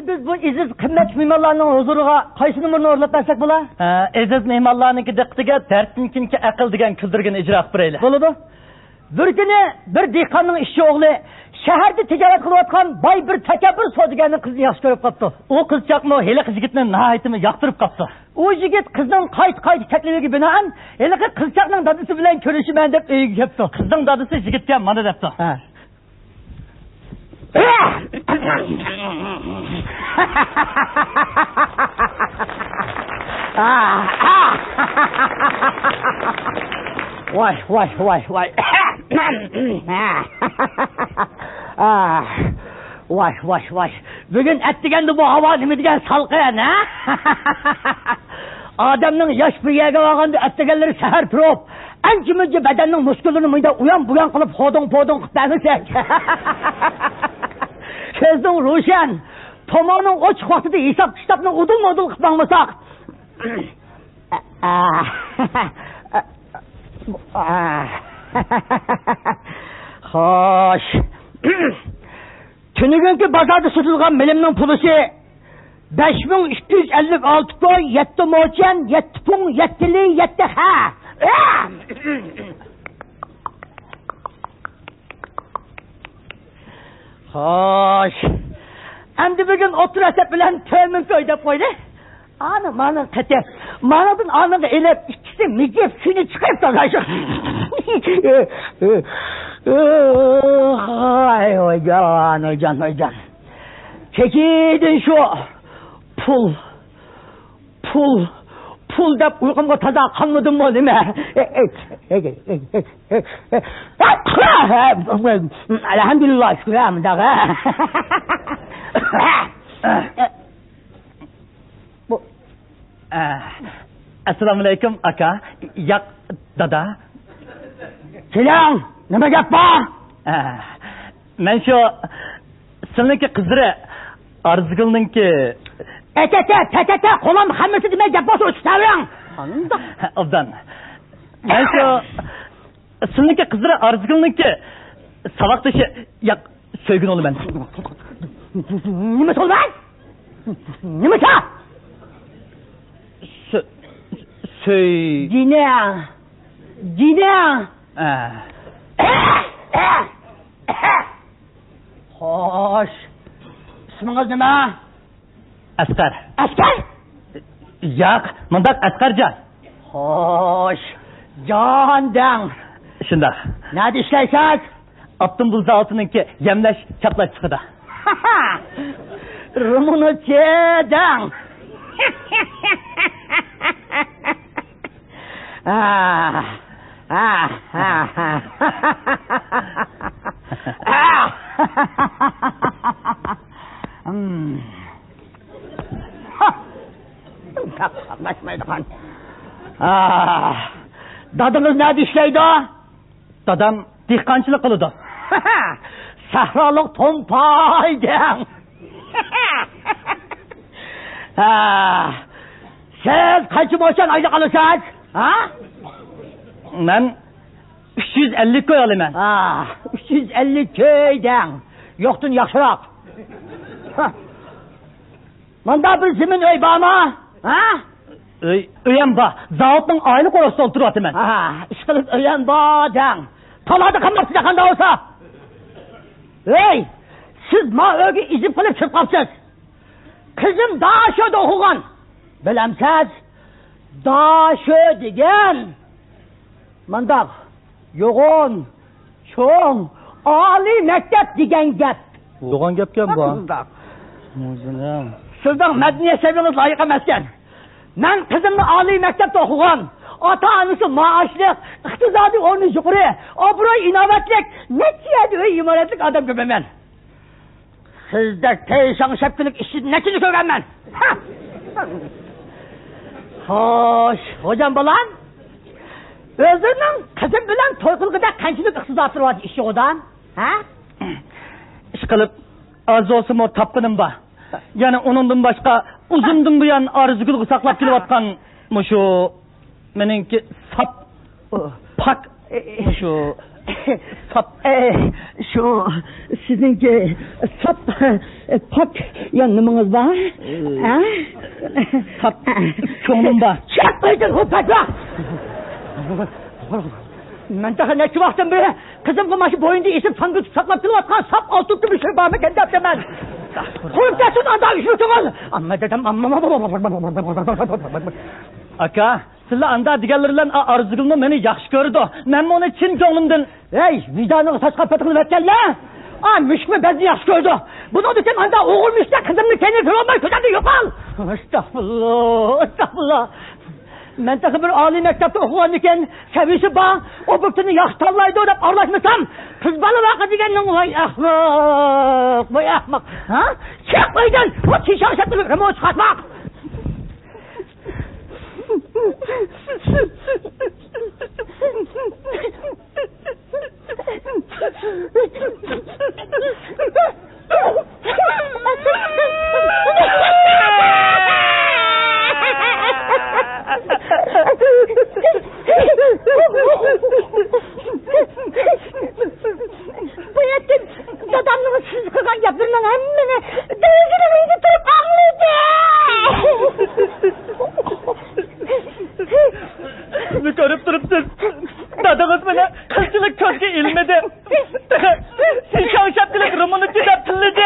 biz bu iziz qimmat mehmonlarning huzuriga qaysi numarni o'rlab bersak bo'lar? Aziz mehmonlarning diqqatiga dardinkinki aql degan kuldirgan ijro qilib beraylik. Bo'ladi. Bir kuni bir dehqonning ishchi o'g'li shaharda tijorat qilayotgan boy bir takabbur savdogarning qizini yaxshi ko'rib qopti. U qizchaqmi hali yigitni nihoyatimi yoqtirib qopti. U yigit qizning qayt taklifiga binoan hali qizchaqning dadasi bilan ko'rishiman deb uyiga kelibdi. Qizning dadasi yigitga mana debdi. Vay. Vay. Bugün etdigende bu hava nima degan salqin, ha? Adamning yosh biyaga olganda etdiganlari shahar turib, ancha-muncha badanning muskullarini muyda uyan-buyan qilib podong qilib bermasak. Ko'zning ro'shan, tomoning ochiq vaqtida hisob-kitobni udul-mudul qilib bo'lmasak. Xo'sh. Tunigunki bozorda sotilgan milimning pulisi 5256 koy, 7 mo'chan, 7 pun, 7 li, 7 ha. Xo'sh. Endi bugun o'tirasab bilan to'min koy deb qo'ydi. Mana qatib. Manadan aniga elib ikkisi mijib shuni chiqib tozaydi. Oycan. Çekidin şu pul deb uyqumga toza qolmadim mı nima? Alhamdulillah şükür hamdaga. Assalomu alaykum aka, yoq dada. Selam, nima gap bor? Men shu sizniki qizri Arzigulninki Tata, qo'lim hammasi demak gap bo'lsa o'tavering. Obdan. Men shu sizniki qizri Arzigulninki saboqdashi yoq so'ygin olaman. Nima so'lman? Nima cha? Gina. Xo'sh. İsmingiz nima? Asqar. Asqar? Yo'q, mundaq Asqarjon. Xo'sh. Jon deng. Shundoq. Nima ishlaysiz? Abdumdul Zaltı'nınki yemleş çaplaş çıkıda. Rumunu çedeng. Dadınız ne işleydi? Dadam dehqonchilik qiladi. Sahrolik to'mpaydan. Siz qancha mo'chan oyda qolasiz? Men 350 koy olaman. 350 koydan. Yo'qdan yaxshiroq. Manda bir zimin uy bormi? Uyam bor. Zavodning oylik orasida o'tiryapman. Ish qilib uyam bor deng. Talada qammasida qanday olsa? Ey, siz ma o'ga izib qilib chiqib qolsiz. Qizim Dashoda o'qigan. Bilamsiz? Dasho degan mandaq yo'g'on, cho'ng, oliy maktab degan gap. Yo'g'on gapkan bu. O'zim. Sizning madaniyat saviyangiz loyiq emaskan. Men qizimni oliy maktabda o'qigan. Ota-onasi maoshli, iqtisodiy o'rni yuqori, obro'y inovatlik, necha uy imoratlik odam ko'paman. Sizda tayshon shapkilik ishni nechini ko'rganman. Xo'sh, hojam bolam. O'zining qizim bilan to'y qilganda qanchalik iqtisod turadi ish yo'qdan? Ish qilib azosimo topqinim bor. Yana uningdan boshqa uzundan buyon Arzigulga saqlab kelayotgan mushu meningki sap pak shu Şu sizinki sap pap yanımınız var. Ha? Sap çoğunum var. Çakmaydın o patla. Ben daha ne çıvaktım be. Kızım kumaşı boyunda isip sandık saklap kılvatkan sap altutlu bir şey bağımı kendi yaptım ben. Koyup da sun anda üşürtünüz. Amma dedim amma. Aka, sizler anda diğerlerinden arzugulma beni yaxşı gördü. Ben onu çin gönlümden... Hey, vicdanını saçka patıklı verken la. Müşkümü bezi yaxşı gördü. Bunu dedim anda oğulmuş da kızımını kendini kırılmayı kötüldü yok al. Estağfurullah. Ben de bir âli mektepte okuyan iken sevişi bağ, o bıktını yaxşı tallaydı orada arlaşmışsam. Kız balı vakı digenin vay ahmak. Ha? Çıkmaydın, o çişan şekli bir o çıkartmak. Bu ettin dadamlığın siz kıkan yaptırman hemmini dövizini miydi durup ağlıydı. Sizi görüp durupsuz. Dadınız bana kızçılık közge ilmedi. Siz şavşatçılık rumunu düzeltildi.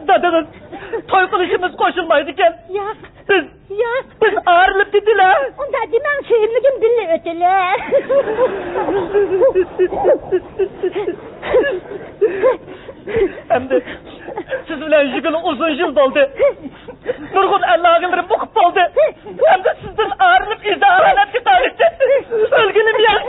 Dadınız toy kılışımız koşulmaydıken. Yak. Biz ağırlık dediler. Onda demem şeyimligim dille öteler. Hem de siz bilen jigili uzun yıl doldu. Nurgun Allah'ın bukut oldu. Hem de sizden ağırlık izahanet gitarıcı. Ölgünüm yaşlı.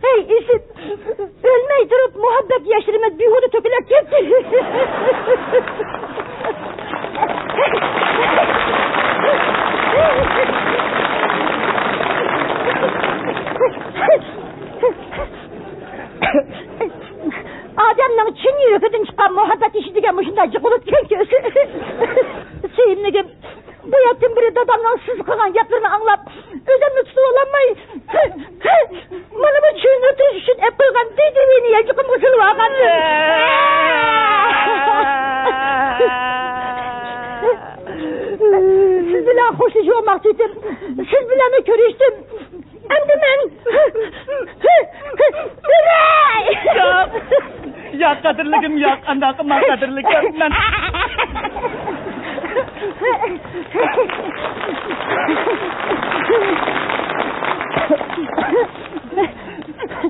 Hey işit. Ölmeyi durup muhabbet yaşırımız bir hudu töküler kimsin? Adem'le Çin yürüdün çıkan muhabbet işi diye mışında cıkılıp çünkü. Şeyimligim, bu yaptığım biri dadamla sız kalan yaplarını anlap, ödemli tutu olamayı. Manımı çiğini düşün, hep kılgan dediğini yacıkım usul vakan. Siz bile hoşlucu olmak istedim, siz bile mi körüştüm? Hem de ben... Ya kadirligim ya, andakıma kadirligim ben...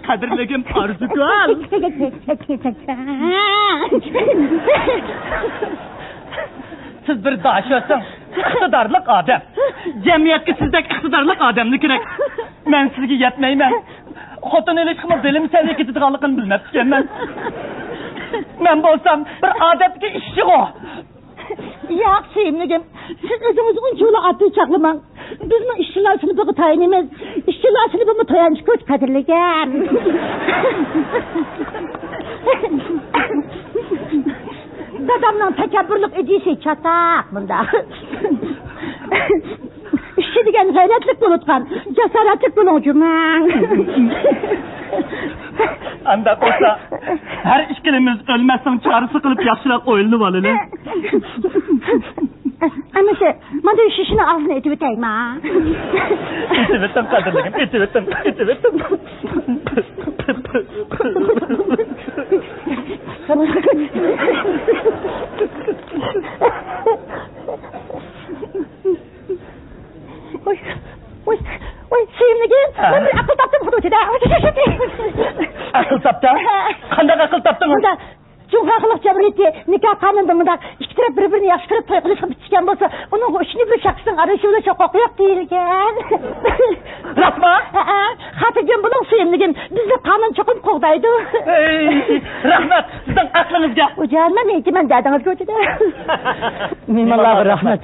Kadirligim Arzugal. Siz bir daşıyorsun. İktidarlık adam. Cemiyetki sizdek iktidarlık adamlık gerek. Ben sizge yetmeymen. Xotin ilişkimiz dilim seviye gittiğanlıkını bilmezken ben. Ben bolsam bir adetki işçi o. Ya şeyimligim, siz özünüzü unçuğla attığı çaklıman. Bizim işçiler sınıfı tayinimiz, işçiler sınıfımı tayancı köç kadirligim. Dadamla tekebbürlük ediyse çatak bunda. İşçi diyen gayretlik bulutkan, cesaretlik buluncuman. Anda olsa her işkilimiz ölmezsen çağrısı kılıp yaşlılar oyulunu var öyle. Ama şey, madem şişini ağzına etiveteyim ha. Etivetim kadirligim, etivetim. Oy, şeyimligim, ben bir akıl taptım hudutida. Akıl taptın? Kandak akıl taptın? Onda Cumhurbaşkanlık Cumhuriyeti nikah kanununda iki taraf birbirini yaşkırıp toy kılışıp bitişken bolsa onun hoşunu bir şaksın arışılı çok okuyak değilken. Rasma? Hatırcım bunun suyumligim bizde kanun çokum koğdaydı. Rahmet sizden aklınızga. Ucağınma ne eğitimen derdiniz götüde. Mimallahu rahmet.